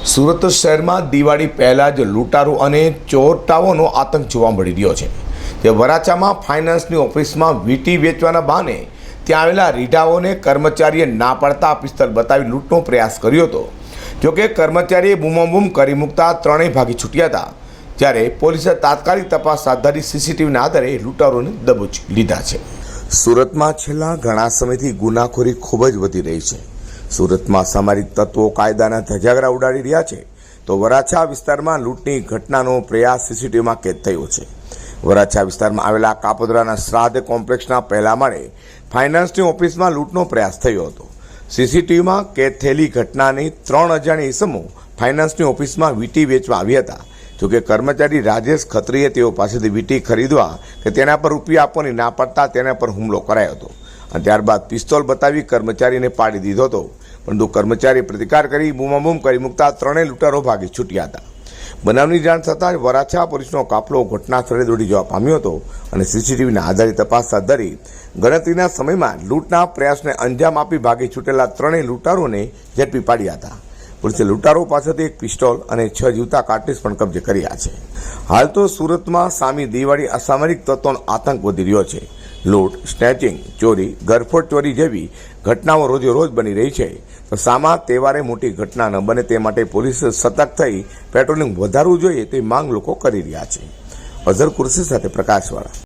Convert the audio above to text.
સુરત શહેરમાં દિવાળી પહેલાં જ લૂંટારો અને ચોરટાઓનો આતંક જોવા મળી રહ્યો છે. તે વરાછામાં ફાઇનાન્સની ઓફિસમાં વીંટી વેચવાના બહાને ત્યાં આવેલા રીઢાઓને કર્મચારીએ ના પાડતા પિસ્તોલ બતાવી લૂંટનો પ્રયાસ કર્યો હતો. જોકે કર્મચારીએ બૂમાબૂમ કરી મૂકતા ત્રણેય ભાગી છૂટ્યા હતા. ત્યારે પોલીસે તાત્કાલિક તપાસ હાથ ધરી સીસીટીવીના આધારે લૂંટારોને દબોચી લીધા છે. સુરતમાં છેલ્લા ઘણા સમયથી ગુનાખોરી ખૂબ જ વધી રહી છે. સુરતમાં સામાજિક તત્વો કાયદાના ધજાગરા ઉડાડી રહ્યા છે, તો વરાછા વિસ્તારમાં લૂંટની ઘટનાનો પ્રયાસ સીસીટીવીમાં કેદ થયો છે. વરાછા વિસ્તારમાં આવેલા કાપોદ્રાના શ્રાદ્ધ કોમ્પ્લેક્સના પહેલા માળે ફાઇનાન્સની ઓફિસમાં લૂંટનો પ્રયાસ થયો હતો. સીસીટીવીમાં કેદ થયેલી ઘટનાની 3 અજાણી ઇસમો ફાઇનાન્સની ઓફિસમાં વીંટી વેચવા આવ્યા હતા. જોકે કર્મચારી રાજેશ ખત્રીએ તેઓ પાસેથી વીંટી ખરીદવા કે તેના પર રૂપિયા આપવાની ના પાડતા તેના પર હુમલો કરાયો હતો અને ત્યારબાદ પિસ્તોલ બતાવી કર્મચારીને પાડી દીધો હતો. પરંતુ કર્મચારીએ પ્રતિકાર કરી બૂમાબૂમ કરી મૂકતા ત્રણેય લૂંટારો ભાગી છૂટ્યા હતા. બનાવની જાણ થતાં જ વરાછા પોલીસનો કાફલો ઘટના સ્થળે દોડી જવા પામ્યો હતો અને સીસીટીવીના આધારે તપાસ હાથ ધરી ગણતરીના સમયમાં લૂંટના પ્રયાસને અંજામ આપી ભાગી છૂટેલા ત્રણેય લૂંટારોને ઝડપી પાડ્યા હતા. પોલીસે લૂંટારો પાસેથી એક પિસ્તોલ અને 6 જીવતા કાર્ટ્રિજ પણ કબજે કર્યા છે. હાલ તો સુરતમાં સામી દિવાળી અસામરિક તત્વોનો આતંક વધી રહ્યો છે. લૂંટ, સ્નેચિંગ, ચોરી, ઘરફોડ ચોરી જેવી ઘટનાઓ રોજે રોજ બની રહી છે. તો સામા તહેવારે મોટી ઘટના ન બને તે માટે પોલીસ સતર્ક થઈ પેટ્રોલિંગ વધારવું જોઈએ તેવી માંગ લોકો કરી રહ્યા છે. અઝર કુરશી સાથે પ્રકાશવાળા.